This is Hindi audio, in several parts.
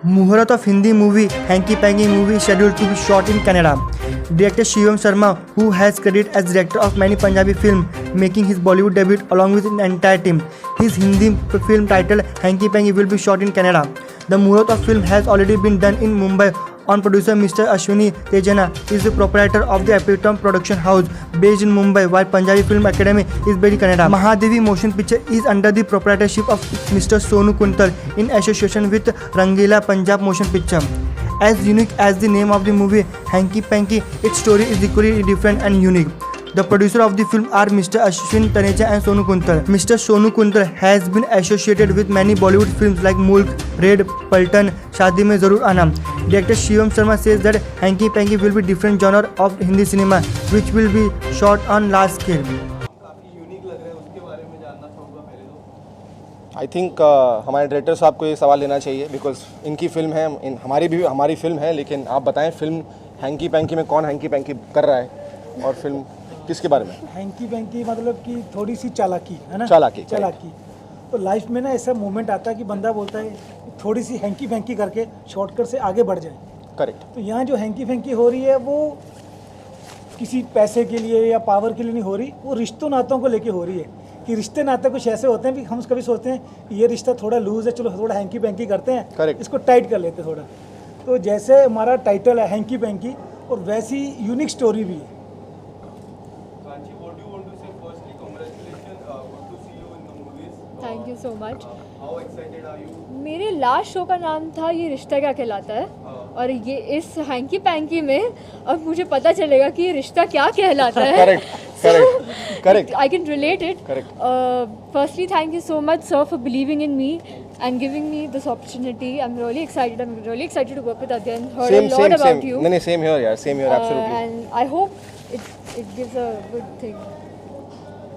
Muhurat of Hindi movie Hanky Panky movie is scheduled to be shot in Canada. Director Shivam Sharma, who has credit as director of many Punjabi films, making his Bollywood debut along with an entire team. His Hindi film titled Hanky Panky will be shot in Canada. The Muhurat of film has already been done in Mumbai on producer Mr. Ashwini Tejana is the proprietor of the Epitome Production House based in Mumbai, while Punjabi Film Academy is based in Canada. Mahadevi Motion Picture is under the proprietorship of Mr. Sonu Kuntal in association with Rangila Punjab Motion Picture. As unique as the name of the movie, Hanky Panky, its story is equally different and unique. The producer of the film are Mr. Ashwin Taneja and Sonu Kuntal. Mr. Sonu Kuntal has been associated with many Bollywood films like Mulk, Red, Paltan, Shaadi Mein Zarur Aana. Director Shivam Sharma says that Hanky Panky will be different genre of Hindi cinema, which will be shot on large scale. I think हमारे डायरेक्टर साहब को ये सवाल लेना चाहिए बिकॉज इनकी फिल्म है, हमारी फिल्म है, लेकिन आप बताएं फिल्म हैंकी पैंकी में कौन हैंकी पैंकी कर रहा है और फिल्म किसके बारे में? हैंकी पैंकी मतलब कि थोड़ी सी चालाकी है ना, चालाकी। तो लाइफ में ना ऐसा मोमेंट आता है कि बंदा बोलता है थोड़ी सी हैंकी पैंकी करके शॉर्टकट से आगे बढ़ जाए। करेक्ट। तो यहाँ जो हैंकी पैंकी हो रही है वो किसी पैसे के लिए या पावर के लिए नहीं हो रही, वो रिश्तों नातों को लेके हो रही है कि रिश्ते नाते कुछ ऐसे होते हैं कि हम कभी सोचते हैं कि ये रिश्ता थोड़ा लूज है, चलो थोड़ा हैंकी पैंकी करते हैं, Correct. इसको टाइट कर लेते हैं थोड़ा। तो जैसे हमारा टाइटल है हैंकी पैंकी और वैसी यूनिक स्टोरी भी है। Thank you so much. मेरे लास्ट शो का नाम था ये रिश्ता क्या कहलाता है, और ये इस हैंकी पैंकी में अब मुझे पता चलेगा कि ये रिश्ता क्या कहलाता है। Correct. I can relate it. Correct. Firstly, thank you so much, sir, for believing in me and giving me this opportunity. I'm really excited. I'm really excited to work with Adyan. Heard a lot about you. नहीं सेम हियर यार, same here absolutely. And I hope it gives a good thing.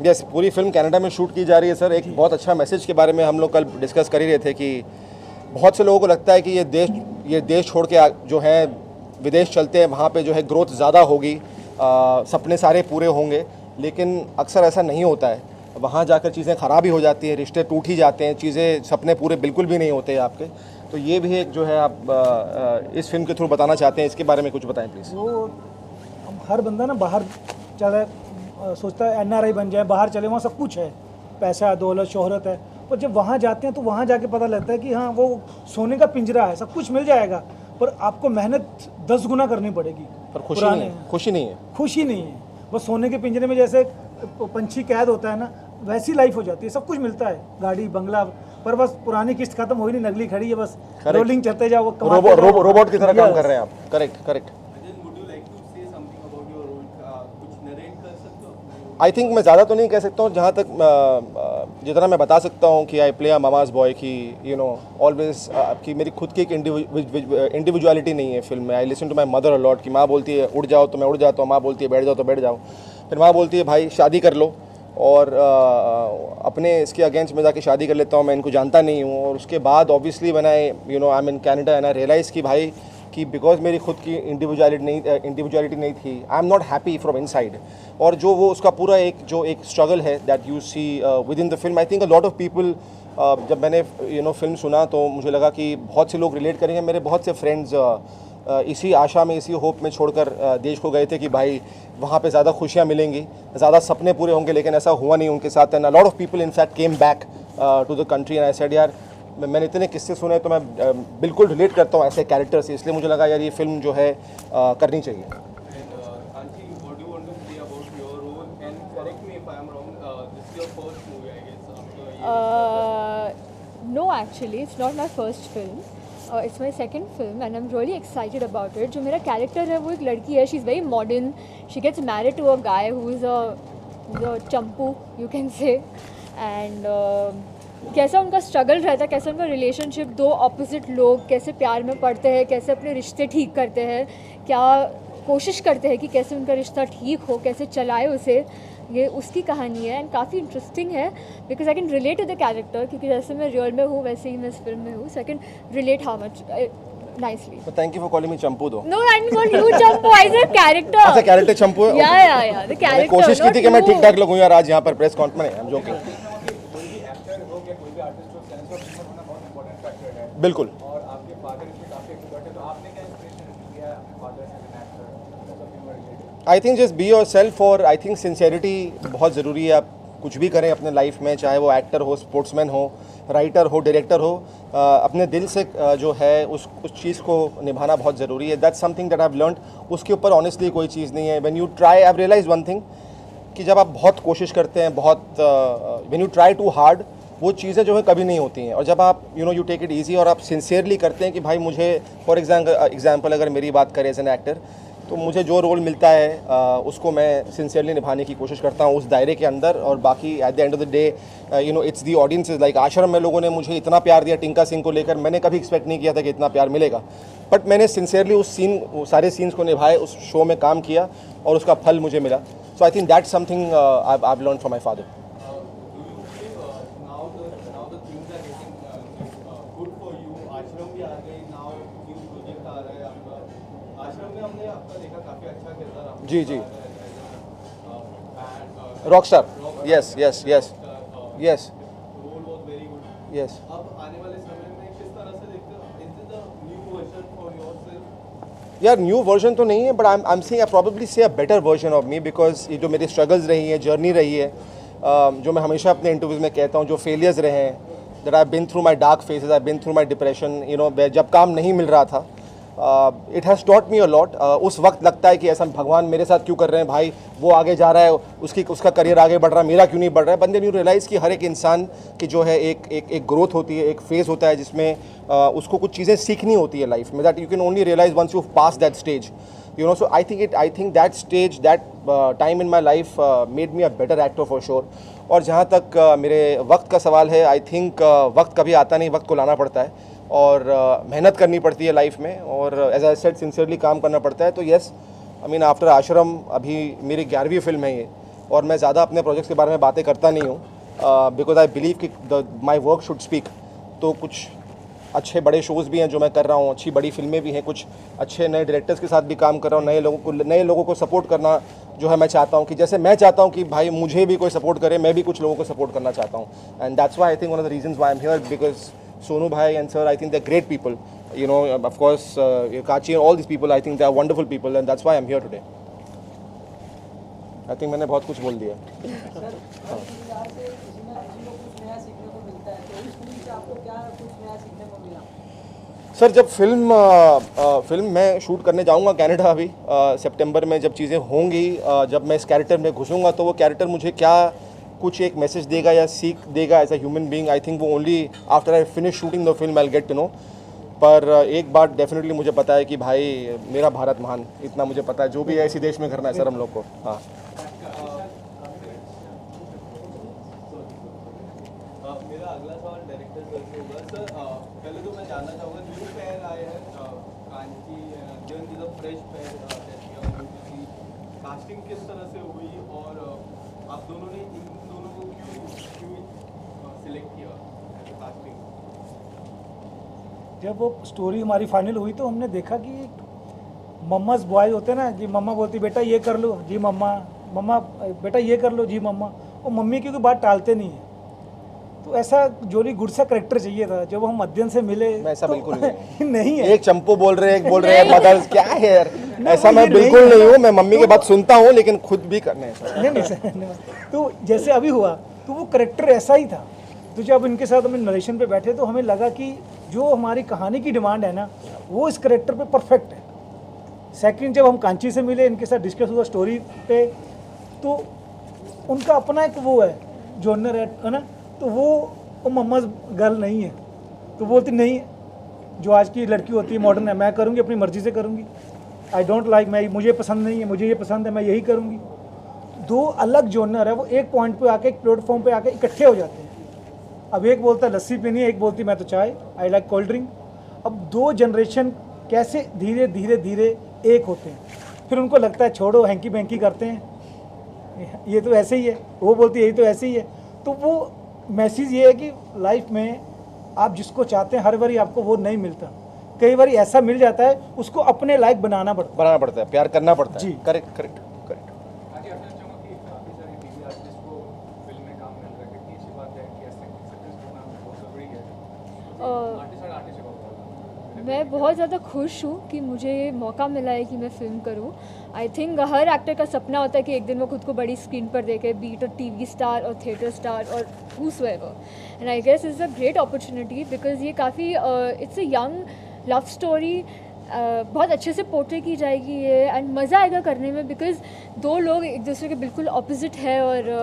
Yes, पूरी फिल्म कनाडा में शूट की जा रही है सर। एक बहुत अच्छा मैसेज के बारे में हम लोग कल डिस्कस कर ही रहे थे कि बहुत से लोगों को लगता है कि ये देश छोड़ के जो है विदेश चलते हैं, वहाँ पे जो है ग्रोथ ज़्यादा होगी, सपने सारे पूरे होंगे, लेकिन अक्सर ऐसा नहीं होता है। वहाँ जाकर चीज़ें ख़राब ही हो जाती हैं, रिश्ते टूट ही जाते हैं, चीज़ें सपने पूरे बिल्कुल भी नहीं होते आपके। तो ये भी एक जो है आप इस फिल्म के थ्रू बताना चाहते हैं, इसके बारे में कुछ बताएं प्लीज़। वो हर बंदा ना बाहर चला सोचता है NRI बन जाए, बाहर चले, वहाँ सब कुछ है, पैसा दौलत शोहरत है, और जब वहाँ जाते हैं तो वहाँ जाके पता लगता है कि हाँ वो सोने का पिंजरा है, सब कुछ मिल जाएगा, पर आपको मेहनत 10 गुना करनी पड़ेगी। पर खुशी नहीं है। खुशी नहीं है, बस सोने के पिंजरे में जैसे पंछी कैद होता है ना, वैसी लाइफ हो जाती है। सब कुछ मिलता है, गाड़ी बंगला, पर बस पुरानी किस्त खत्म हो ही नहीं, नगली खड़ी है, बस रोलिंग चलते जाओ, रोबोट की तरह काम कर रहे हैं आप। करेक्ट। आई थिंक मैं ज़्यादा तो नहीं कह सकता हूँ, जहाँ तक जितना मैं बता सकता हूँ कि I play a mama's boy की यू नो ऑलवेज, कि मेरी खुद की एक इंडिविजुअलिटी नहीं है फिल्म में। I listen to my mother a lot कि माँ बोलती है उठ जाओ तो मैं उठ जाता हूँ, माँ बोलती है बैठ जाओ तो बैठ जाओ, फिर माँ बोलती है भाई शादी कर लो, और अपने इसके अगेंस्ट में जाके शादी कर लेता हूँ, मैं इनको जानता नहीं हूँ। और उसके बाद obviously when I I am in Canada and I realise कि भाई कि बिकॉज मेरी खुद की इंडिविजुअलिटी नहीं थी, I am not happy from inside. और जो वो उसका पूरा एक स्ट्रगल है that you see within the film. I think a lot of people, जब मैंने फिल्म सुना तो मुझे लगा कि बहुत से लोग रिलेट करेंगे। मेरे बहुत से फ्रेंड्स इसी आशा में, इसी होप में छोड़कर देश को गए थे कि भाई वहाँ पे ज़्यादा खुशियाँ मिलेंगी, ज़्यादा सपने पूरे होंगे, लेकिन ऐसा हुआ नहीं उनके साथ। And a lot of people in fact came back to the country and I said यार, मैंने इतने किस्से सुने तो मैं बिल्कुल रिलेट करता हूँ ऐसे कैरेक्टर से, इसलिए मुझे लगा यार ये फिल्म जो है करनी चाहिए। No, actually, it's not my first film. It's my second film and I'm really excited about it. जो मेरा कैरेक्टर है वो एक लड़की है, she's very modern. She gets married to a guy who is a Champu, you can say. And कैसा उनका स्ट्रगल रहता है, कैसे उनका रिलेशनशिप, दो ऑपोजिट लोग कैसे प्यार में पड़ते हैं, कैसे अपने रिश्ते ठीक करते हैं, क्या कोशिश करते हैं कि कैसे उनका रिश्ता ठीक हो, कैसे चलाए उसे, ये उसकी कहानी है। एंड काफ़ी इंटरेस्टिंग है because I can relate to the character, क्योंकि जैसे मैं रियल में हूँ वैसे ही मैं इस फिल्म में हूँ, so I can relate how much nicely. So thank you for calling me Champu दो। No, I didn't call you Champu. I said character. अच्छा कैरेक्टर चंपू है। Yeah. The character. कोशिश की थी कि मैं ठीक ठाक लगूँ यार आज यहाँ पर प्रेस कॉन्फ्रेंस में, जोकिंग। बिल्कुल। और आपके father I think just be your self, और आई थिंक सिंसेरिटी बहुत ज़रूरी है। आप कुछ भी करें अपने लाइफ में, चाहे वो एक्टर हो, स्पोर्ट्समैन हो, राइटर हो, डायरेक्टर हो, अपने दिल से जो है उस चीज़ को निभाना बहुत ज़रूरी है। That's something that I have learned. उसके ऊपर ऑनेस्टली कोई चीज़ नहीं है। When you try, I have realise one thing, कि जब आप बहुत कोशिश करते हैं, बहुत when you try too hard, वो चीज़ें जो है कभी नहीं होती हैं। और जब आप यू टेक इट ईजी और आप सिंसियरली करते हैं कि भाई मुझे, फॉर एग्जाम्पल अगर मेरी बात करें एज एन एक्टर, तो मुझे जो रोल मिलता है उसको मैं सिंसियरली निभाने की कोशिश करता हूँ उस दायरे के अंदर। और बाकी at the end of the day it's the audience is like, आश्रम में लोगों ने मुझे इतना प्यार दिया टिंका सिंह को लेकर, मैंने कभी एक्सपेक्ट नहीं किया था कि इतना प्यार मिलेगा, बट मैंने सिंसियरली वो सारे सीन्स को निभाए, उस शो में काम किया और उसका फल मुझे मिला। So I think that's something I have learned from my father. जी जी, rockstar, yes yes yes yes yes. यार न्यू वर्जन तो नहीं है, but I am saying I probably say a better version of me, because ये जो मेरी स्ट्रगल्स रही हैं, जर्नी रही है, जो मैं हमेशा अपने इंटरव्यूज़ में कहता हूँ, जो फेलियर्स रहे हैं, that I been through my dark phases, I been through my depression, जब काम नहीं मिल रहा था, it has taught me a lot. उस वक्त लगता है कि ऐसा भगवान मेरे साथ क्यों कर रहे हैं, भाई वो आगे जा रहा है, उसका करियर आगे बढ़ रहा है, मेरा क्यों नहीं बढ़ रहा है। बट देन यू रियलाइज़ कि हर एक इंसान की जो है एक ग्रोथ होती है, एक फेज़ होता है जिसमें उसको कुछ चीज़ें सीखनी होती है लाइफ में, that you can only realise once you pass that stage, so I think that stage, that time in my life made me a better actor for sure. और जहाँ तक मेरे वक्त का सवाल है, आई थिंक वक्त कभी आता नहीं, वक्त को लाना पड़ता है और मेहनत करनी पड़ती है लाइफ में, और एज आई सेड सिंसियरली काम करना पड़ता है। तो येस, आई मीन आफ्टर आश्रम अभी मेरी 11वीं फिल्म है ये, और मैं ज़्यादा अपने प्रोजेक्ट्स के बारे में बातें करता नहीं हूँ, बिकॉज आई बिलीव कि माई वर्क शुड स्पीक। तो कुछ अच्छे बड़े शोज़ भी हैं जो मैं कर रहा हूँ, अच्छी बड़ी फिल्में भी हैं, कुछ अच्छे नए डायरेक्टर्स के साथ भी काम कर रहा हूँ, नए लोगों को सपोर्ट करना जो है मैं चाहता हूँ, कि जैसे मैं चाहता हूँ कि भाई मुझे भी कोई सपोर्ट करे, मैं भी कुछ लोगों को सपोर्ट करना चाहता हूँ। And that's why I think one of the reasons why I am here, because Sonu bhai and sir, I think they're great people. Of course, Kachi and all these people, I think they are wonderful people, and that's why I'm here today. I think मैंने बहुत कुछ बोल दिया। सर जब फिल्म मैं शूट करने जाऊंगा कनाडा अभी सितंबर में, जब चीज़ें होंगी, जब मैं इस कैरेक्टर में घुसूंगा, तो वो कैरेक्टर मुझे क्या कुछ एक मैसेज देगा या सीख देगा as a human being, I think वो only after I finish shooting the film I will get to know. पर एक बात डेफिनेटली मुझे पता है कि भाई मेरा भारत महान, इतना मुझे पता है, जो भी है इसी देश में करना है सर हम लोग को। हाँ मेरा अगला सवाल डायरेक्टर सर से होगा। सर पहले तो मैं जानना चाहूँगा, न्यू पेयर आए हैं Kanchi, given is a fresh pair, casting किस तरह से हुई और आप दोनों ने इन दोनों को क्यों सिलेक्ट किया कास्टिंग? जब वो स्टोरी हमारी फाइनल हुई तो हमने देखा कि मम्माज बॉय होते हैं ना जी, मम्मा बोलती बेटा ये कर लो जी मम्मा, मम्मा बेटा ये कर लो जी मम्मा, वो मम्मी की कोई बात टालते नहीं है। तो ऐसा जोली गुड सा करेक्टर चाहिए था। जब हम अध्ययन से मिले ऐसा तो बिल्कुल नहीं, नहीं है। एक चंपू बोल रहे हैं, एक बोल रहे हैं मदर्स, क्या है यार, ऐसा मैं बिल्कुल नहीं हूँ। मैं मम्मी की बात सुनता हूँ लेकिन खुद भी करने नहीं सर, तो जैसे अभी हुआ तो वो करेक्टर ऐसा ही था। तो जब इनके साथ हम नरेशन पे बैठे तो हमें लगा कि जो हमारी कहानी की डिमांड है ना, वो इस करेक्टर पे परफेक्ट है। सेकंड जब हम कांची से मिले, इनके साथ डिस्कस हुआ स्टोरी पे, तो उनका अपना एक वो है जॉनर है ना, तो वो मम्मा गर्ल नहीं है। तो बोलती नहीं, जो आज की लड़की होती है मॉडर्न है, मैं करूँगी अपनी मर्ज़ी से करूँगी, आई डोंट लाइक, मैं मुझे पसंद नहीं है, मुझे ये पसंद है, मैं यही करूँगी। दो अलग जॉनर है, वो एक पॉइंट पे आके, एक प्लेटफॉर्म पे आके इकट्ठे हो जाते हैं। अब एक बोलता है लस्सी पीनी है, एक बोलती मैं तो चाय, आई लाइक कोल्ड ड्रिंक। अब दो जनरेशन कैसे धीरे धीरे धीरे एक होते हैं। फिर उनको लगता है छोड़ो हैंकी बैंकी करते हैं, ये तो ऐसे ही है, वो बोलती है यही तो ऐसे ही है। तो वो मैसेज ये है कि लाइफ में आप जिसको चाहते हैं हर बारी आपको वो नहीं मिलता, कई बार ऐसा मिल जाता है, उसको अपने लायक बनाना पड़ता है, प्यार करना पड़ता है जी। Correct correct correct. मैं बहुत ज़्यादा खुश हूँ कि मुझे ये मौका मिला है कि मैं फ़िल्म करूँ। आई थिंक हर एक्टर का सपना होता है कि एक दिन वो खुद को बड़ी स्क्रीन पर देखे, बीट और टीवी स्टार और थिएटर स्टार और whosoever। And I guess is a great opportunity because ये काफ़ी it's a young love story, बहुत अच्छे से पोर्ट्रे की जाएगी ये एंड मज़ा आएगा करने में बिकॉज दो लोग एक दूसरे के बिल्कुल ऑपोजिट है और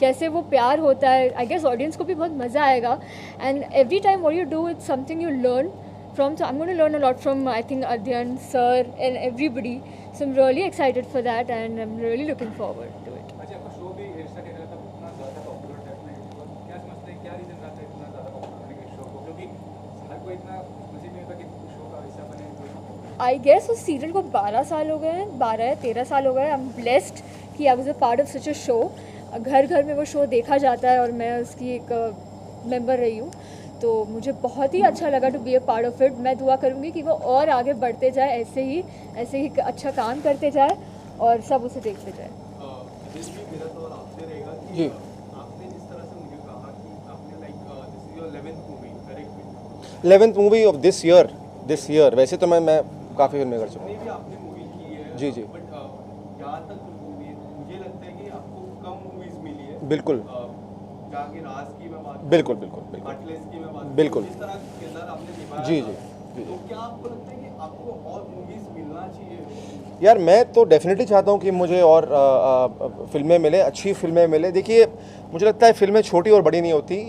कैसे वो प्यार होता है। आई गेस ऑडियंस को भी बहुत मज़ा आएगा and every time what you do it's something you learn from. So I'm going to learn a lot from I think Adyan sir and everybody. So I'm really excited for that and I'm really looking forward to it. अच्छा, आपका शो भी ऐसा कह रहा था इतना ज़्यादा पॉपुलर है अपने यूट्यूब पर, क्या समझते हैं क्या रीज़न रहता है इतना ज़्यादा पॉपुलर होने के शो को, क्योंकि हर कोई इतना नसीब नहीं होता कि शो का हिस्सा बने कोई। आई गेस उस सीरियल को 12 साल हो गए हैं, 12 या 13 साल हो गए। आई एम ब्लेस्ड कि I was a part of such a show. घर घर में वो शो देखा जाता है और मैं उसकी एक मेंबर रही हूँ, तो मुझे बहुत ही अच्छा लगा to be a part of it. मैं दुआ करूँगी कि वो और आगे बढ़ते जाए, ऐसे ही अच्छा काम करते जाए और सब उसे देखते जाए। दिस भी मेरा सवाल आपसे रहेगा कि जी। आपने जिस तरह से मुझे कहा कि आपने like this is your 11th movie, correct? 11th movie of this year. वैसे तो मैं काफ़ी फिल्में कर चुका हूँ। जितनी भी आपने मूवी की है, जी, जी। बट जहाँ तक मूवी मुझे लगता है कि आपको कम मूवीज मिली है। बिल्कुल जहाँ की राज की मैं बात बिल्कुल हार्टलेस की मैं बात बिल्कुल। जिस तरह का किरदार आपने निभाया जी, था, जी। तो क्या आपको लगता है कि आपको और मूवीज मिलना चाहिए? यार मैं तो डेफिनेटली चाहता हूँ कि मुझे और फिल्में मिले, अच्छी फिल्में मिले। देखिए मुझे लगता है फिल्में छोटी और बड़ी नहीं होती,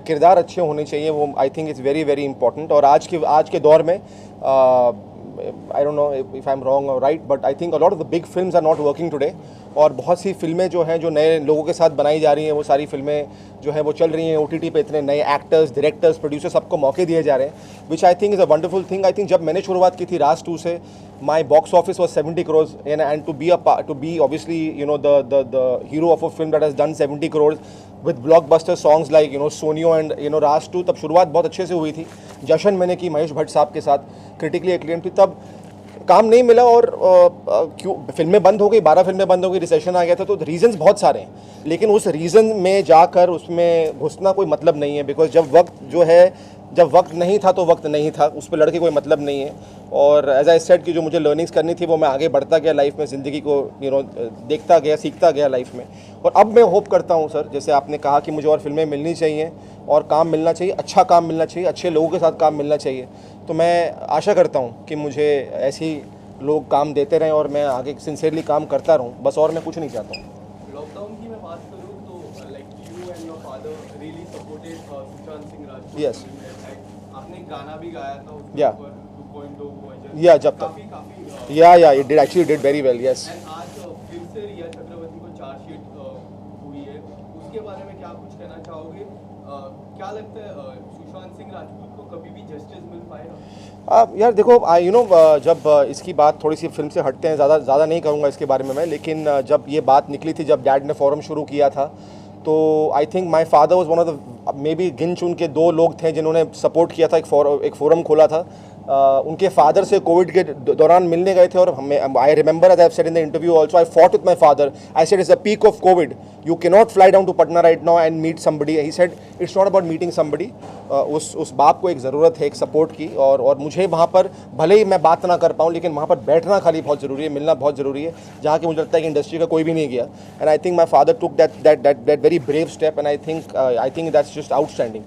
किरदार अच्छे होने चाहिए, वो I think is very very important. और आज के दौर में I don't know if I am wrong और right, but I think a lot of the big films are not working today. और बहुत सी फिल्में जो हैं जो नए लोगों के साथ बनाई जा रही हैं, वो सारी फिल्में जो हैं वो चल रही हैं OTT पे। इतने नए एक्टर्स, डायरेक्टर्स, प्रोड्यूसर्स सबको मौके दिए जा रहे हैं, which I think is a wonderful thing. I think जब मैंने शुरुआत की थी राज 2 से, my box office was 70 crores and to be obviously you know the hero of a film that has done 70 crores with blockbuster songs like you know Sonio and you know Raaj 2, तब शुरुआत बहुत अच्छे से हुई थी। जश्न मैंने की महेश भट्ट साहब के साथ, क्रिटिकली एक्लेम्ड थी, तब काम नहीं मिला और क्यों फिल्में बंद हो गई, 12 फिल्में बंद हो गई, रिसेशन आ गया था। तो रीजंस बहुत सारे हैं, लेकिन उस रीज़न में जाकर उसमें घुसना कोई मतलब नहीं है, बिकॉज जब वक्त नहीं था तो वक्त नहीं था, उस पर लड़के कोई मतलब नहीं है। और एज आई सेड कि जो मुझे लर्निंग्स करनी थी वो मैं आगे बढ़ता गया लाइफ में, ज़िंदगी को यू नो देखता गया, सीखता गया लाइफ में। और अब मैं होप करता हूँ सर, जैसे आपने कहा कि मुझे और फिल्में मिलनी चाहिए और काम मिलना चाहिए, अच्छा काम मिलना चाहिए, अच्छे लोगों के साथ काम मिलना चाहिए। तो मैं आशा करता हूँ कि मुझे ऐसे ही लोग काम देते रहें और मैं आगे सिंसियरली काम करता रहूँ, बस और मैं कुछ नहीं चाहता हूँ। लॉकडाउन की मैं बात करूँ तो like you and your father really supported Sushant Singh Rajput. Yes. आपने गाना भी गाया था उसके Yeah. ऊपर 2.2 वर्जन। Yeah, जब तक। काफी या it did actually did very well, yes. And आज फिर से रिया चक्रवर्ती को चार्जशीट हुई है, उसके बारे में क्या कुछ कहना चाहोगे? क्या लगता है सुशांत सिंह राजपूत को कभी भी जस्टिस मिल पाएगा? यार देखो यू नो जब इसकी बात थोड़ी सी फिल्म से हटते हैं, ज़्यादा नहीं करूँगा इसके बारे में मैं, लेकिन जब ये बात निकली थी, जब डैड ने फोरम शुरू किया था, तो I think my father was one of the may be गिन चुन के 2 लोग थे जिन्होंने सपोर्ट किया था। एक फोरम खोला था, उनके फादर से कोविड के दौरान मिलने गए थे और हमें I remember as I have said in the interview also, I fought with my father. I said it's the peak of COVID, you can not fly down to Patna right now and meet somebody. He said it's not about meeting somebody. उस बाप को एक ज़रूरत है एक सपोर्ट की, और मुझे वहाँ पर भले ही मैं बात ना कर पाऊँ, लेकिन वहाँ पर बैठना खाली बहुत ज़रूरी है, मिलना बहुत ज़रूरी है, जहाँ कि मुझे लगता है कि इंडस्ट्री का कोई भी नहीं गया। And I think my father took that very brave step and I think that's just outstanding.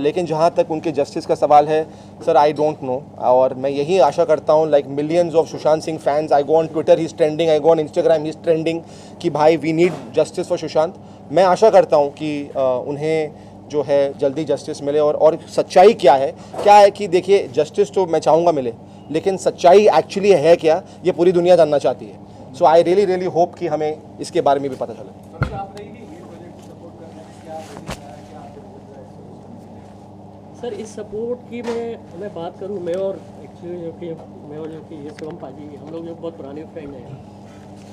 लेकिन जहाँ तक उनके जस्टिस का सवाल है सर, आई डोंट नो, और मैं यही आशा करता हूँ like millions of Sushant Singh fans, I go on Twitter he is trending, I go on Instagram he is trending, कि भाई we need justice for Sushant. मैं आशा करता हूँ कि उन्हें जो है जल्दी जस्टिस मिले। और सच्चाई क्या है कि देखिए जस्टिस तो मैं चाहूँगा मिले, लेकिन सच्चाई एक्चुअली है क्या, ये पूरी दुनिया जानना चाहती है। सो आई रियली होप कि हमें इसके बारे में भी पता चले। सर इस सपोर्ट की मैं बात करूं, मैं और ये शिवम पाजी, हम लोग जो बहुत पुराने फ्रेंड हैं,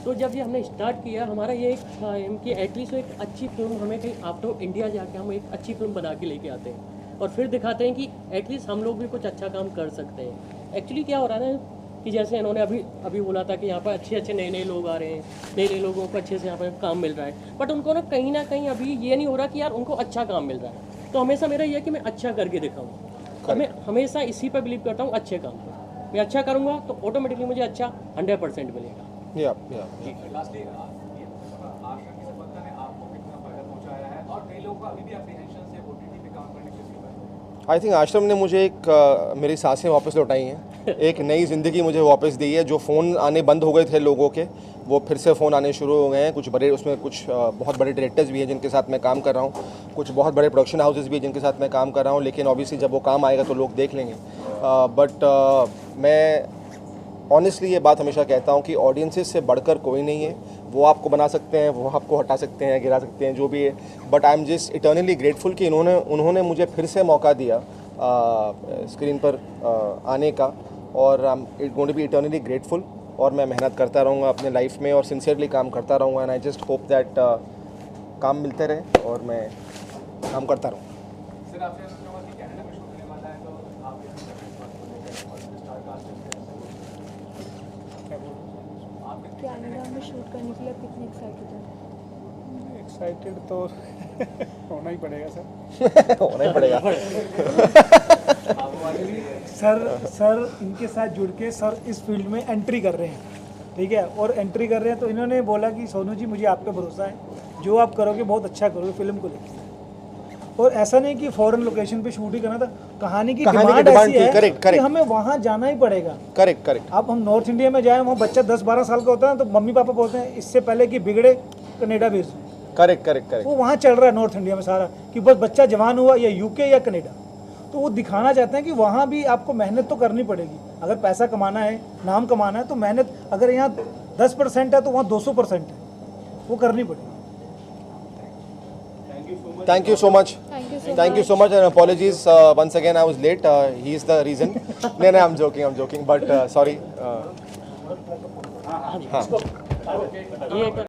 तो जब ये हमने स्टार्ट किया, हमारा ये एक था एम कि एटलीस्ट एक अच्छी फिल्म, हमें कहीं आउट ऑफ इंडिया जाके हम एक अच्छी फिल्म बना के लेके आते हैं और फिर दिखाते हैं कि एटलीस्ट हम लोग भी कुछ अच्छा काम कर सकते हैं। एक्चुअली क्या हो रहा है ना कि जैसे इन्होंने अभी बोला था कि यहाँ पर अच्छे नए लोग आ रहे हैं, नए लोगों को अच्छे से यहाँ पर काम मिल रहा है, बट उनको ना कहीं अभी ये नहीं हो रहा कि यार उनको अच्छा काम मिल रहा है। तो हमेशा मेरा ये है कि मैं अच्छा करके दिखाऊँ। हमें हमेशा इसी पे बिलीव करता हूँ, अच्छे काम पे। मैं अच्छा करूँगा तो ऑटोमेटिकली मुझे अच्छा 100% मिलेगा। या लास्टली आश्रम की सफलता ने आपको कितना फायदा पहुंचाया है और कई लोगों का अभी भी एप्रीहेंशन से ओटीटी पे काम करने के लिए? आई थिंक आश्रम ने मुझे एक मेरी सांसें वापस लौटाई हैं, एक नई ज़िंदगी मुझे वापस दी है। जो फ़ोन आने बंद हो गए थे लोगों के, वो फिर से फ़ोन आने शुरू हो गए हैं। कुछ बड़े उसमें कुछ बहुत बड़े डायरेक्टर्स भी हैं जिनके साथ मैं काम कर रहा हूँ, कुछ बहुत बड़े प्रोडक्शन हाउसेस भी हैं जिनके साथ मैं काम कर रहा हूँ। लेकिन ऑब्वियसली जब वो काम आएगा तो लोग देख लेंगे। बट मैं ऑनेस्टली ये बात हमेशा कहता हूँ कि ऑडियंसेस से बढ़कर कोई नहीं है। वो आपको बना सकते हैं, वो आपको हटा सकते हैं, गिरा सकते हैं, जो भी है। But I am just eternally grateful कि उन्होंने मुझे फिर से मौका दिया स्क्रीन पर आने का, और I am going to be eternally grateful. और मैं मेहनत करता रहूँगा अपने लाइफ में और सिंसियरली काम करता रहूँगा। And I just hope that काम मिलते रहे और मैं काम करता रहूँ। सर आपसे जानना चाहूँगा कि कनाडा में शूट होने वाला है, तो आप इस बात को लेकर और स्टार कास्ट कनाडा में शूट करने के लिए आप कितने एक्साइटेड हैं? एक्साइटेड तो होना ही पड़ेगा सर। होना ही पड़ेगा। सर इनके साथ जुड़ के सर इस फील्ड में एंट्री कर रहे हैं, ठीक है, और एंट्री कर रहे हैं तो इन्होंने बोला कि सोनू जी मुझे आप पे भरोसा है, जो आप करोगे बहुत अच्छा करोगे फिल्म को लेकर। और ऐसा नहीं कि फॉरेन लोकेशन पे शूट ही करना था, कहानी की डिमांड ऐसी है कि हमें वहाँ जाना ही पड़ेगा। करेक्ट। अब हम नॉर्थ इंडिया में जाए, वहाँ बच्चा 10-12 साल का होता है तो मम्मी पापा बोलते हैं इससे पहले कि बिगड़े कनाडा भेज दो। करेक्ट। वो वहाँ चल रहा है नॉर्थ इंडिया में सारा कि बस बच्चा जवान हुआ या यूके या कनाडा, तो वो दिखाना चाहते हैं कि वहाँ भी आपको मेहनत तो करनी पड़ेगी। अगर पैसा कमाना है, नाम कमाना है, तो मेहनत अगर यहाँ 10% है तो वहाँ 200% है, वो करनी पड़ेगी। Thank you so much. Thank you so much and apologies once again I was late. He is the reason. No, I'm joking. But sorry. ये